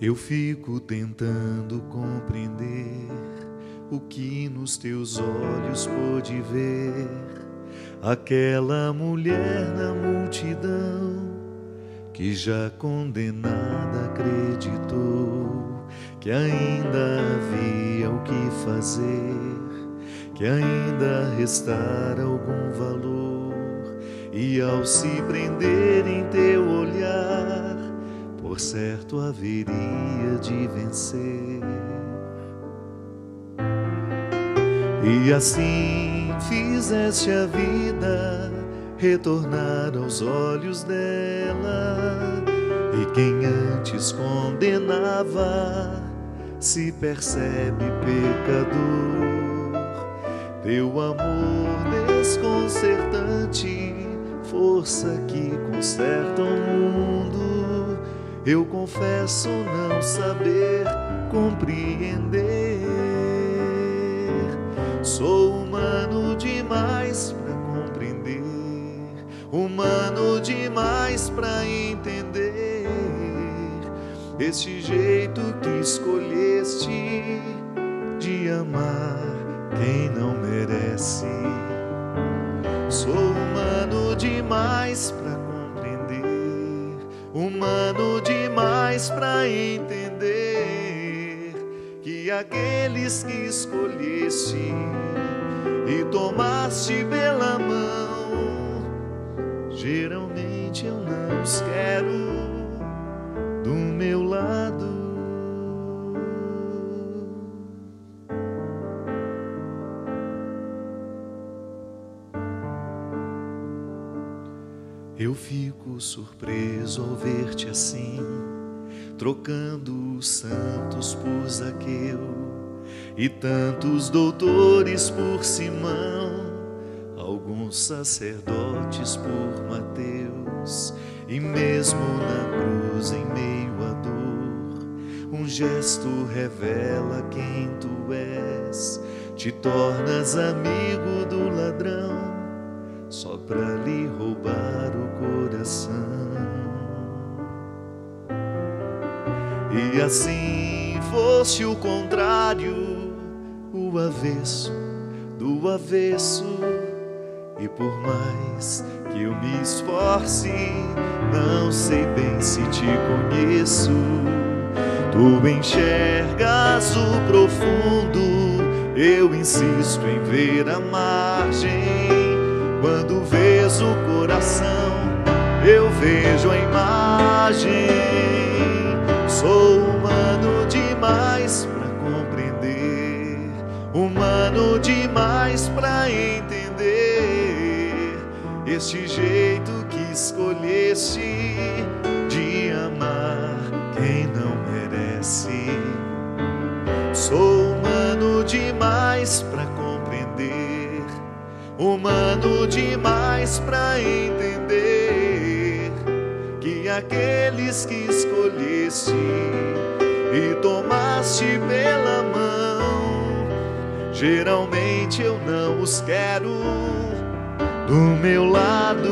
Eu fico tentando compreender o que nos teus olhos pôde ver. Aquela mulher na multidão que já condenada acreditou que ainda havia o que fazer, que ainda restara algum valor, e ao se prender em teu olhar, por certo haveria de vencer. E assim fizeste a vida retornar aos olhos dela, e quem antes condenava se percebe pecador. Teu amor desconcertante, força que conserta o mundo, eu confesso não saber compreender. Sou humano demais para compreender, humano demais para entender este jeito que escolheste de amar quem não merece. Sou humano demais para compreender, humano demais para entender que aqueles que escolheste e tomaste pela mão, geralmente eu não os quero do meu lado. Eu fico surpreso ao ver-te assim, trocando os santos por Zaqueu e tantos doutores por Simão, alguns sacerdotes por Mateus, e mesmo na cruz em meio à dor, um gesto revela quem tu és. Te tornas amigo do ladrão só para lhe roubar o coração. E assim fosse o contrário, o avesso do avesso, e por mais que eu me esforce, não sei bem se te conheço. Tu enxergas o profundo, eu insisto em ver a margem. Quando vês o coração, eu vejo a imagem. Sou humano demais para compreender, humano demais para entender este jeito que escolheste de amar quem não merece. Sou humano demais para compreender, humano demais para entender que aqueles que escolheste e tomaste pela mão, geralmente eu não os quero do meu lado.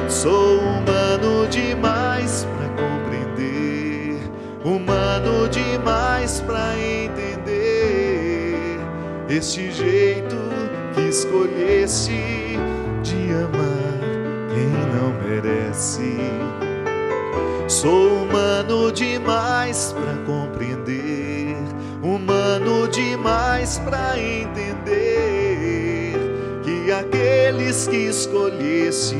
Sou humano demais para compreender, humano demais para entender este jeito que escolheste de amar quem não merece. Sou humano demais para compreender, humano demais para entender que aqueles que escolheste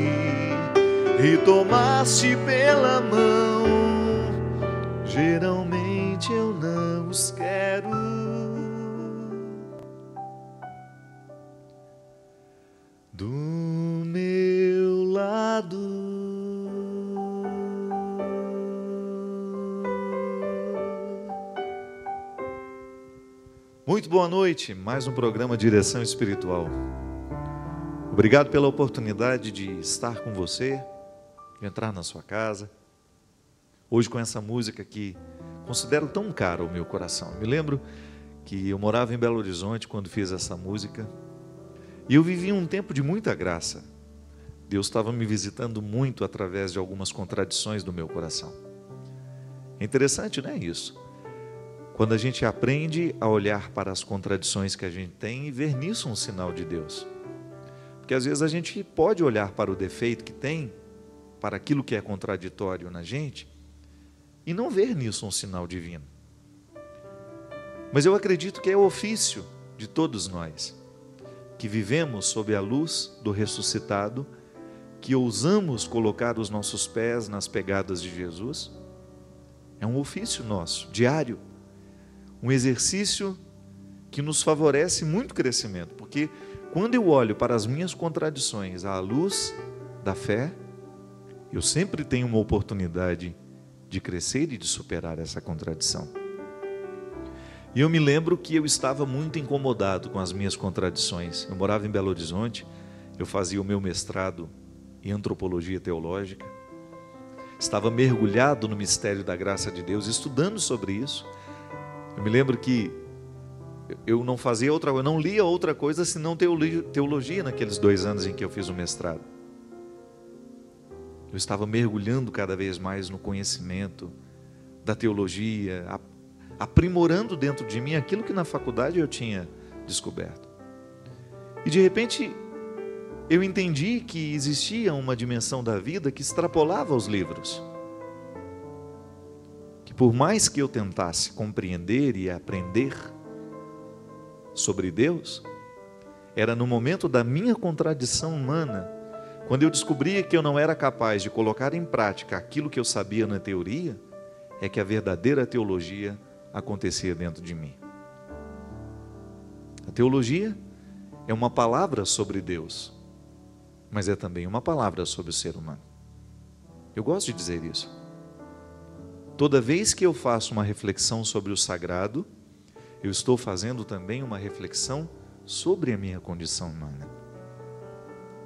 e tomaste pela mão, geralmente eu não os quero do meu lado. Muito boa noite, mais um programa Direção Espiritual. Obrigado pela oportunidade de estar com você, de entrar na sua casa. Hoje com essa música que considero tão cara ao meu coração. Me lembro que eu morava em Belo Horizonte quando fiz essa música. E eu vivi um tempo de muita graça. Deus estava me visitando muito através de algumas contradições do meu coração. É interessante, não é isso? Quando a gente aprende a olhar para as contradições que a gente tem e ver nisso um sinal de Deus. Porque às vezes a gente pode olhar para o defeito que tem, para aquilo que é contraditório na gente, e não ver nisso um sinal divino. Mas eu acredito que é o ofício de todos nós, que vivemos sob a luz do ressuscitado, que ousamos colocar os nossos pés nas pegadas de Jesus. É um ofício nosso, diário, um exercício que nos favorece muito crescimento, porque quando eu olho para as minhas contradições à luz da fé, eu sempre tenho uma oportunidade de crescer e de superar essa contradição. E eu me lembro que eu estava muito incomodado com as minhas contradições. Eu morava em Belo Horizonte, eu fazia o meu mestrado em antropologia teológica, estava mergulhado no mistério da graça de Deus, estudando sobre isso. Eu me lembro que eu não fazia outra coisa, eu não lia outra coisa senão teologia naqueles 2 anos em que eu fiz o mestrado. Eu estava mergulhando cada vez mais no conhecimento da teologia, aprimorando dentro de mim aquilo que na faculdade eu tinha descoberto. E de repente eu entendi que existia uma dimensão da vida que extrapolava os livros. Que por mais que eu tentasse compreender e aprender sobre Deus, era no momento da minha contradição humana, quando eu descobria que eu não era capaz de colocar em prática aquilo que eu sabia na teoria, é que a verdadeira teologia acontecia dentro de mim. A teologia é uma palavra sobre Deus, mas é também uma palavra sobre o ser humano. Eu gosto de dizer isso. Toda vez que eu faço uma reflexão sobre o sagrado, eu estou fazendo também uma reflexão sobre a minha condição humana.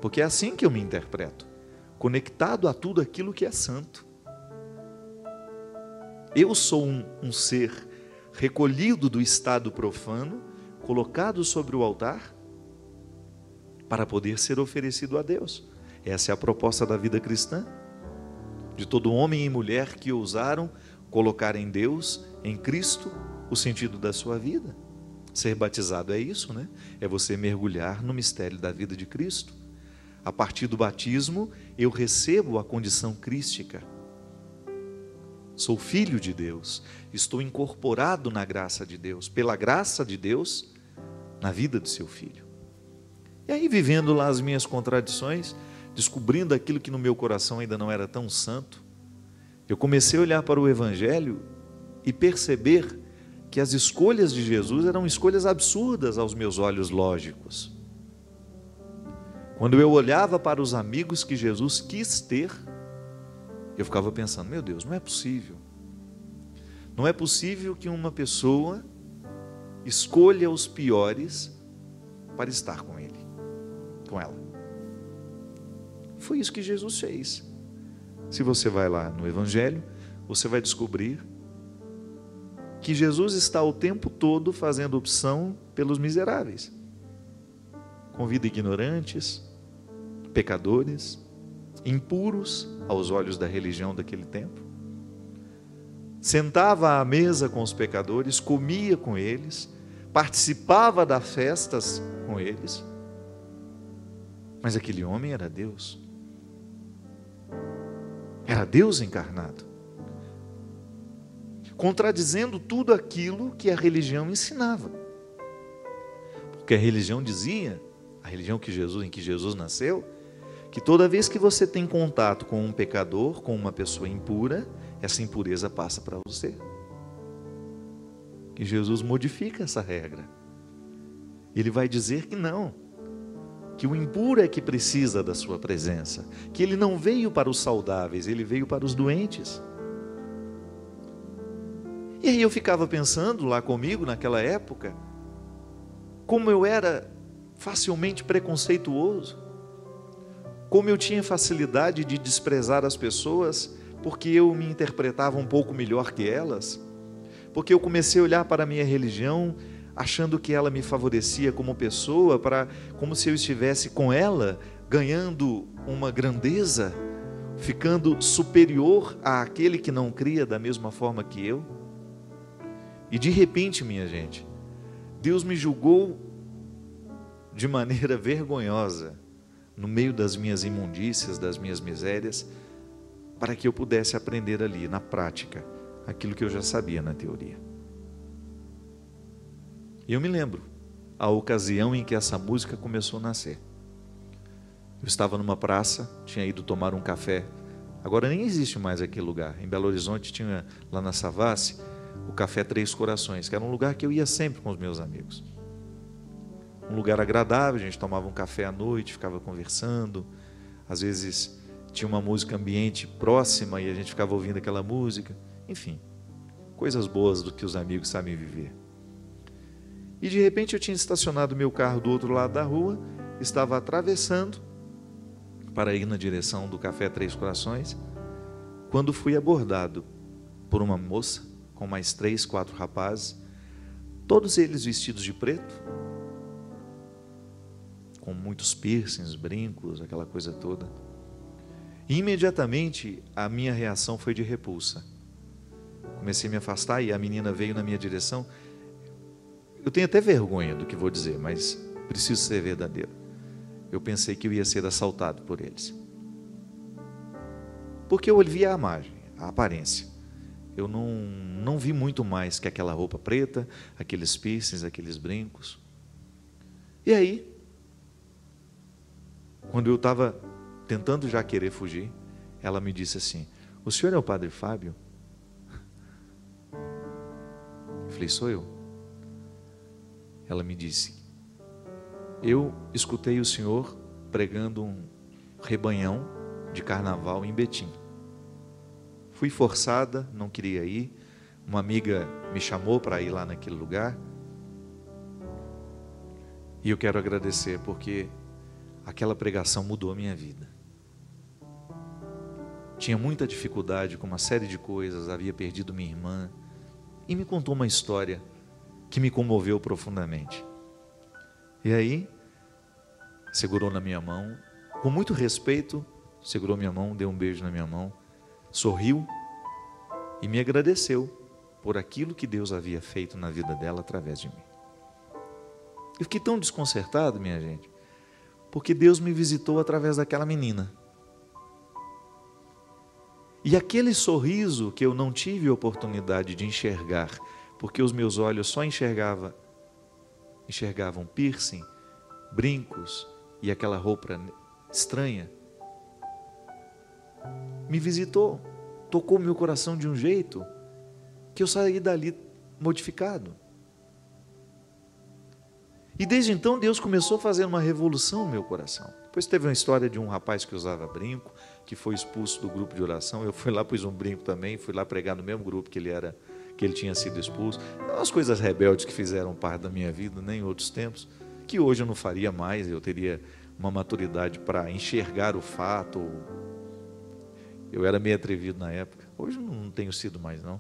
Porque é assim que eu me interpreto, conectado a tudo aquilo que é santo. Eu sou um ser recolhido do estado profano, colocado sobre o altar, para poder ser oferecido a Deus. Essa é a proposta da vida cristã, de todo homem e mulher que ousaram colocar em Deus, em Cristo, o sentido da sua vida. Ser batizado é isso, né? É você mergulhar no mistério da vida de Cristo. A partir do batismo, eu recebo a condição crística. Sou filho de Deus, estou incorporado na graça de Deus, pela graça de Deus, na vida do seu filho. E aí, vivendo lá as minhas contradições, descobrindo aquilo que no meu coração ainda não era tão santo, eu comecei a olhar para o Evangelho e perceber que as escolhas de Jesus eram escolhas absurdas aos meus olhos lógicos. Quando eu olhava para os amigos que Jesus quis ter, eu ficava pensando, meu Deus, não é possível. Não é possível que uma pessoa escolha os piores para estar com ele, com ela. Foi isso que Jesus fez. Se você vai lá no Evangelho, você vai descobrir que Jesus está o tempo todo fazendo opção pelos miseráveis. Convida ignorantes, pecadores, impuros aos olhos da religião daquele tempo. Sentava à mesa com os pecadores, comia com eles, participava das festas com eles. Mas aquele homem era Deus. Era Deus encarnado. Contradizendo tudo aquilo que a religião ensinava. Porque a religião dizia, a religião em que Jesus nasceu, que toda vez que você tem contato com um pecador, com uma pessoa impura, essa impureza passa para você. Que Jesus modifica essa regra. Ele vai dizer que não, que o impuro é que precisa da sua presença, que ele não veio para os saudáveis, ele veio para os doentes. E aí eu ficava pensando lá comigo naquela época, como eu era facilmente preconceituoso, como eu tinha facilidade de desprezar as pessoas, porque eu me interpretava um pouco melhor que elas, porque eu comecei a olhar para a minha religião, achando que ela me favorecia como pessoa, como se eu estivesse com ela, ganhando uma grandeza, ficando superior àquele que não cria da mesma forma que eu. E de repente, minha gente, Deus me julgou de maneira vergonhosa, no meio das minhas imundícias, das minhas misérias, para que eu pudesse aprender ali, na prática, aquilo que eu já sabia na teoria. E eu me lembro a ocasião em que essa música começou a nascer. Eu estava numa praça, tinha ido tomar um café. Agora nem existe mais aquele lugar. Em Belo Horizonte tinha, lá na Savassi, o Café Três Corações, que era um lugar que eu ia sempre com os meus amigos. Um lugar agradável, a gente tomava um café à noite, ficava conversando. Às vezes tinha uma música ambiente próxima e a gente ficava ouvindo aquela música. Enfim, coisas boas do que os amigos sabem viver. E de repente eu tinha estacionado meu carro do outro lado da rua, estava atravessando para ir na direção do Café Três Corações, quando fui abordado por uma moça com mais 3, 4 rapazes, todos eles vestidos de preto, com muitos piercings, brincos, aquela coisa toda. E imediatamente a minha reação foi de repulsa. Comecei a me afastar e a menina veio na minha direção. Eu tenho até vergonha do que vou dizer, mas preciso ser verdadeiro. Eu pensei que eu ia ser assaltado por eles. Porque eu vi a imagem, a aparência. Eu não vi muito mais que aquela roupa preta, aqueles piercings, aqueles brincos. E aí, quando eu estava tentando já querer fugir, ela me disse assim: o senhor é o Padre Fábio? Eu falei: sou eu. Ela me disse: eu escutei o senhor pregando um rebanhão de carnaval em Betim. Fui forçada, não queria ir. Uma amiga me chamou para ir lá naquele lugar. E eu quero agradecer porque aquela pregação mudou a minha vida. Tinha muita dificuldade com uma série de coisas, havia perdido minha irmã. E me contou uma história que me comoveu profundamente. E aí, segurou na minha mão, com muito respeito, segurou minha mão, deu um beijo na minha mão, sorriu e me agradeceu por aquilo que Deus havia feito na vida dela através de mim. Eu fiquei tão desconcertado, minha gente, porque Deus me visitou através daquela menina. E aquele sorriso que eu não tive oportunidade de enxergar, porque os meus olhos só enxergavam piercing, brincos e aquela roupa estranha, me visitou, tocou meu coração de um jeito que eu saí dali modificado. E desde então Deus começou a fazer uma revolução no meu coração. Depois teve uma história de um rapaz que usava brinco, que foi expulso do grupo de oração. Eu fui lá, pus um brinco também, fui lá pregar no mesmo grupo que ele tinha sido expulso. Umas coisas rebeldes que fizeram parte da minha vida, nem em outros tempos, que hoje eu não faria mais. Eu teria uma maturidade para enxergar o fato. Eu era meio atrevido na época. Hoje não tenho sido mais, não.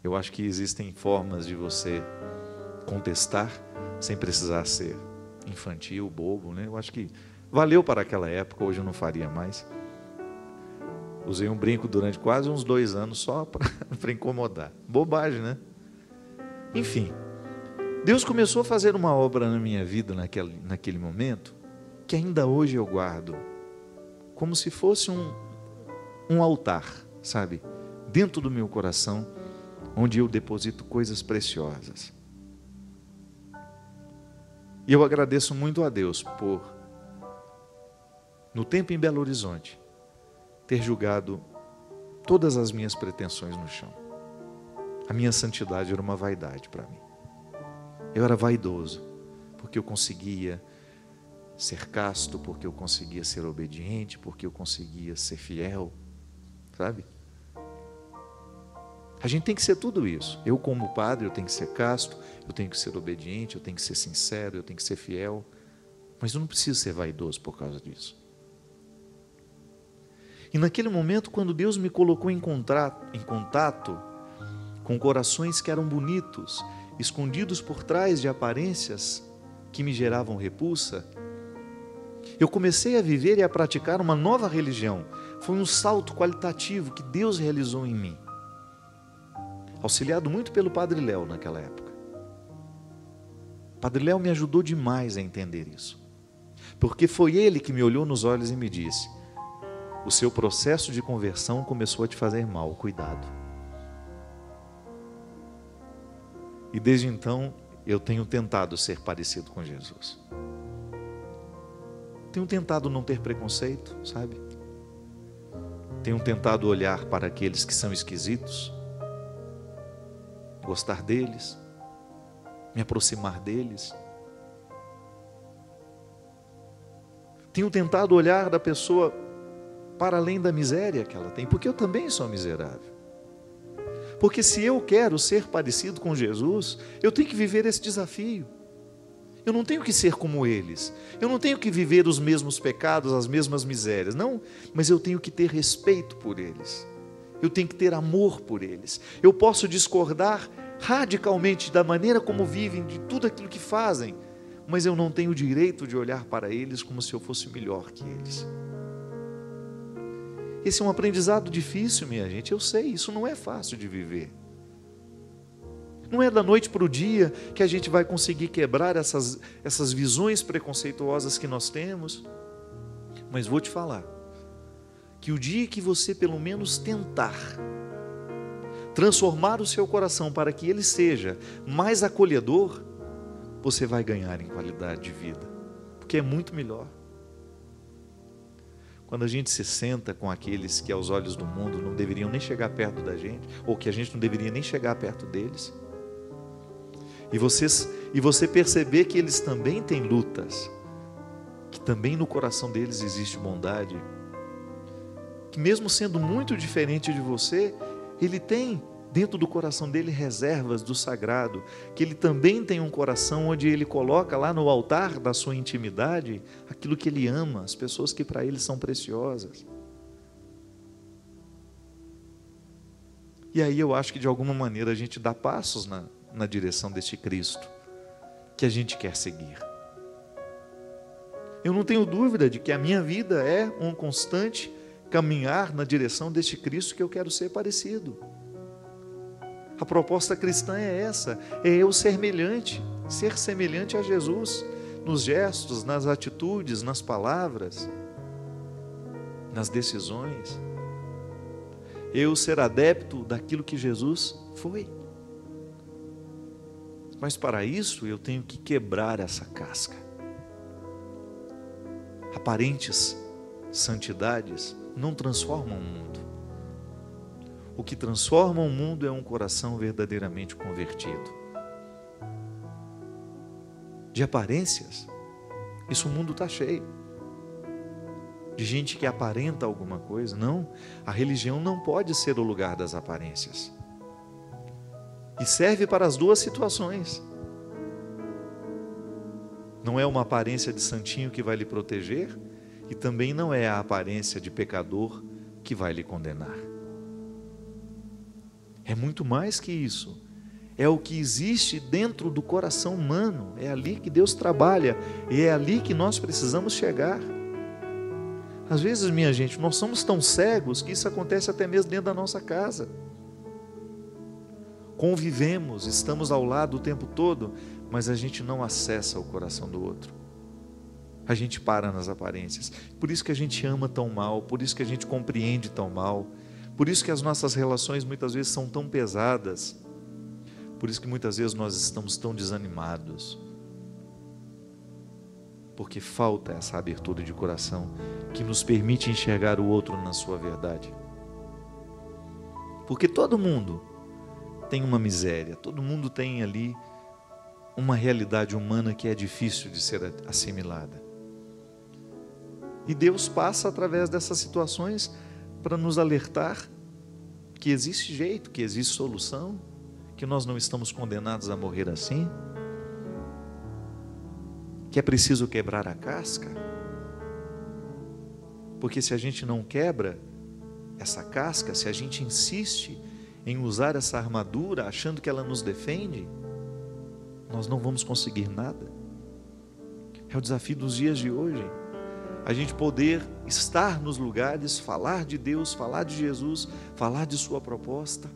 Eu acho que existem formas de você contestar sem precisar ser infantil, bobo, né? Eu acho que valeu para aquela época, hoje eu não faria mais. Usei um brinco durante quase uns 2 anos só para incomodar. Bobagem, né? Enfim, Deus começou a fazer uma obra na minha vida naquele momento, que ainda hoje eu guardo, como se fosse um altar, sabe? Dentro do meu coração, onde eu deposito coisas preciosas. E eu agradeço muito a Deus por, no tempo em Belo Horizonte, ter julgado todas as minhas pretensões no chão. A minha santidade era uma vaidade para mim. Eu era vaidoso, porque eu conseguia ser casto, porque eu conseguia ser obediente, porque eu conseguia ser fiel, sabe? A gente tem que ser tudo isso. Eu, como padre, eu tenho que ser casto, eu tenho que ser obediente, eu tenho que ser sincero, eu tenho que ser fiel. Mas eu não preciso ser vaidoso por causa disso. E naquele momento, quando Deus me colocou em contato com corações que eram bonitos, escondidos por trás de aparências que me geravam repulsa, eu comecei a viver e a praticar uma nova religião. Foi um salto qualitativo que Deus realizou em mim, auxiliado muito pelo Padre Léo naquela época. O Padre Léo me ajudou demais a entender isso, porque foi ele que me olhou nos olhos e me disse: o seu processo de conversão começou a te fazer mal, cuidado. E desde então eu tenho tentado ser parecido com Jesus. Tenho tentado não ter preconceito, sabe? Tenho tentado olhar para aqueles que são esquisitos, gostar deles, me aproximar deles. Tenho tentado olhar da pessoa para além da miséria que ela tem, porque eu também sou miserável. Porque se eu quero ser parecido com Jesus, eu tenho que viver esse desafio. Eu não tenho que ser como eles. Eu não tenho que viver os mesmos pecados, as mesmas misérias. Não, mas eu tenho que ter respeito por eles. Eu tenho que ter amor por eles. Eu posso discordar radicalmente da maneira como vivem, de tudo aquilo que fazem, mas eu não tenho o direito de olhar para eles como se eu fosse melhor que eles. Esse é um aprendizado difícil, minha gente. Eu sei, isso não é fácil de viver. Não é da noite para o dia que a gente vai conseguir quebrar essas visões preconceituosas que nós temos. Mas vou te falar, que o dia que você pelo menos tentar transformar o seu coração para que ele seja mais acolhedor, você vai ganhar em qualidade de vida, porque é muito melhor. Quando a gente se senta com aqueles que aos olhos do mundo não deveriam nem chegar perto da gente, ou que a gente não deveria nem chegar perto deles, e você perceber que eles também têm lutas, que também no coração deles existe bondade, que mesmo sendo muito diferente de você, ele tem dentro do coração dele reservas do sagrado, que ele também tem um coração onde ele coloca lá no altar da sua intimidade aquilo que ele ama, as pessoas que para ele são preciosas. E aí eu acho que de alguma maneira a gente dá passos na direção deste Cristo que a gente quer seguir. Eu não tenho dúvida de que a minha vida é um constante caminhar na direção deste Cristo que eu quero ser parecido. A proposta cristã é essa, é eu ser semelhante a Jesus, nos gestos, nas atitudes, nas palavras, nas decisões. Eu ser adepto daquilo que Jesus foi. Mas para isso eu tenho que quebrar essa casca. Aparentes santidades não transformam o mundo. O que transforma o mundo é um coração verdadeiramente convertido. De aparências, isso o mundo está cheio. De gente que aparenta alguma coisa. Não, a religião não pode ser o lugar das aparências. E serve para as duas situações. Não é uma aparência de santinho que vai lhe proteger, e também não é a aparência de pecador que vai lhe condenar. É muito mais que isso. É o que existe dentro do coração humano. É ali que Deus trabalha. E é ali que nós precisamos chegar. Às vezes, minha gente, nós somos tão cegos que isso acontece até mesmo dentro da nossa casa. Convivemos, estamos ao lado o tempo todo, mas a gente não acessa o coração do outro. A gente para nas aparências. Por isso que a gente ama tão mal, por isso que a gente compreende tão mal. Por isso que as nossas relações muitas vezes são tão pesadas. Por isso que muitas vezes nós estamos tão desanimados. Porque falta essa abertura de coração que nos permite enxergar o outro na sua verdade. Porque todo mundo tem uma miséria, todo mundo tem ali uma realidade humana que é difícil de ser assimilada. E Deus passa através dessas situações para nos alertar que existe jeito, que existe solução, que nós não estamos condenados a morrer assim, que é preciso quebrar a casca, porque se a gente não quebra essa casca, se a gente insiste em usar essa armadura achando que ela nos defende, nós não vamos conseguir nada. É o desafio dos dias de hoje. a gente poder estar nos lugares, falar de Deus, falar de Jesus, falar de sua proposta.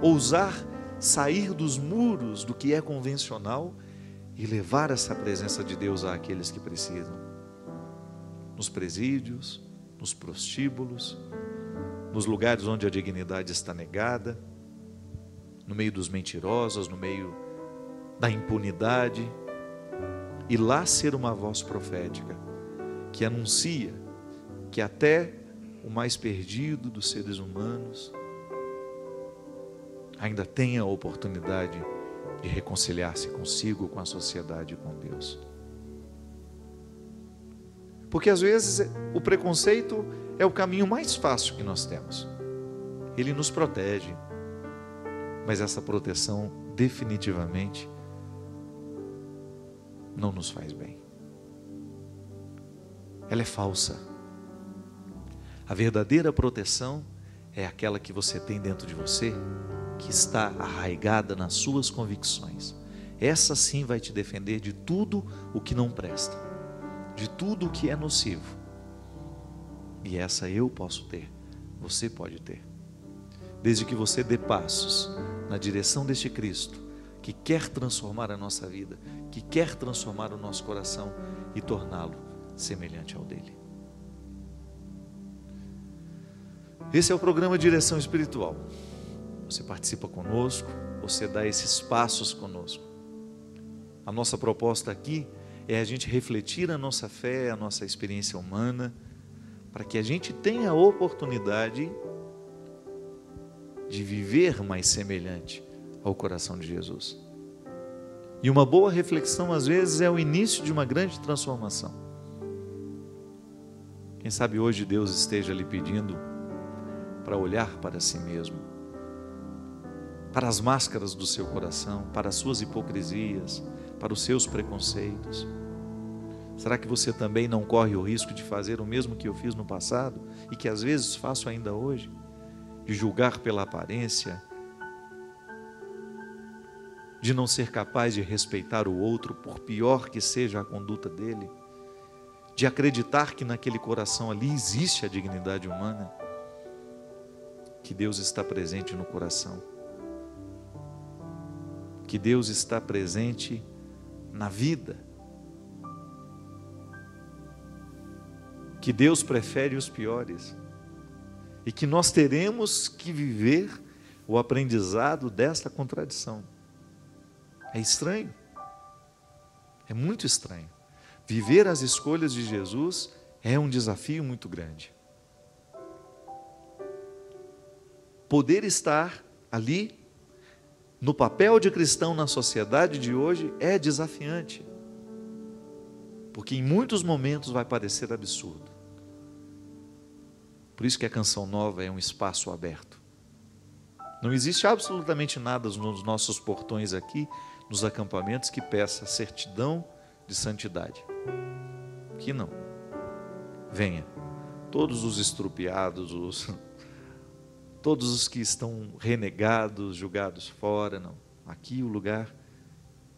Ousar sair dos muros do que é convencional e levar essa presença de Deus àqueles que precisam. Nos presídios, nos prostíbulos, nos lugares onde a dignidade está negada, no meio dos mentirosos, no meio da impunidade, e lá ser uma voz profética que anuncia que até o mais perdido dos seres humanos ainda tem a oportunidade de reconciliar-se consigo, com a sociedade e com Deus. Porque às vezes o preconceito é o caminho mais fácil que nós temos. Ele nos protege, mas essa proteção definitivamente não nos faz bem. Ela é falsa. A verdadeira proteção é aquela que você tem dentro de você, que está arraigada nas suas convicções. Essa sim vai te defender de tudo o que não presta, de tudo o que é nocivo. E essa eu posso ter, você pode ter. Desde que você dê passos na direção deste Cristo, que quer transformar a nossa vida, que quer transformar o nosso coração e torná-lo semelhante ao dele. Esse é o programa Direção Espiritual. Você participa conosco, você dá esses passos conosco. A nossa proposta aqui é a gente refletir a nossa fé, a nossa experiência humana, para que a gente tenha a oportunidade de viver mais semelhante ao coração de Jesus. E uma boa reflexão, às vezes, é o início de uma grande transformação. Quem sabe hoje Deus esteja lhe pedindo para olhar para si mesmo, para as máscaras do seu coração, para as suas hipocrisias, para os seus preconceitos. Será que você também não corre o risco de fazer o mesmo que eu fiz no passado e que às vezes faço ainda hoje? De julgar pela aparência, de não ser capaz de respeitar o outro, por pior que seja a conduta dele, de acreditar que naquele coração ali existe a dignidade humana, que Deus está presente no coração, que Deus está presente na vida, que Deus prefere os piores e que nós teremos que viver o aprendizado desta contradição. É estranho, é muito estranho. Viver as escolhas de Jesus é um desafio muito grande. Poder estar ali, no papel de cristão na sociedade de hoje, é desafiante. Porque em muitos momentos vai parecer absurdo. Por isso que a Canção Nova é um espaço aberto. Não existe absolutamente nada nos nossos portões aqui, nos acampamentos, que peça certidão de santidade. Que não. Venha. Todos os estrupiados, todos os que estão renegados, julgados fora, não. Aqui o lugar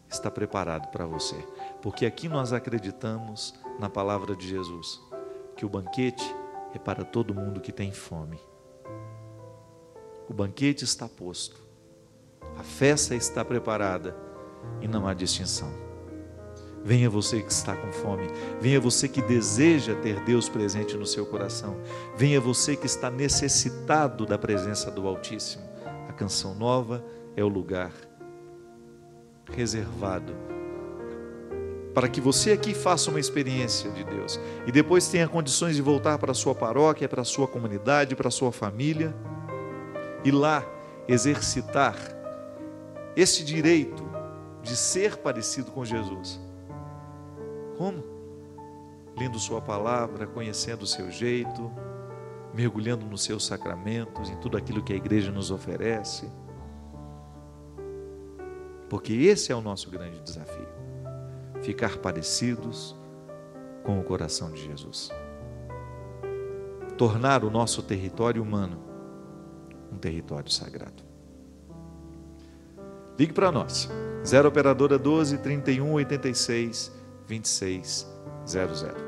está preparado para você. Porque aqui nós acreditamos na palavra de Jesus, que o banquete é para todo mundo que tem fome. O banquete está posto, a festa está preparada e não há distinção. Venha você que está com fome, venha você que deseja ter Deus presente no seu coração, venha você que está necessitado da presença do Altíssimo. A Canção Nova é o lugar reservado para que você aqui faça uma experiência de Deus e depois tenha condições de voltar para a sua paróquia, para a sua comunidade, para a sua família e lá exercitar esse direito de ser parecido com Jesus. Como? Lendo sua palavra, conhecendo o seu jeito, mergulhando nos seus sacramentos, em tudo aquilo que a igreja nos oferece. Porque esse é o nosso grande desafio. Ficar parecidos com o coração de Jesus. Tornar o nosso território humano um território sagrado. Ligue para nós. 0 operadora 12 31 86 2600.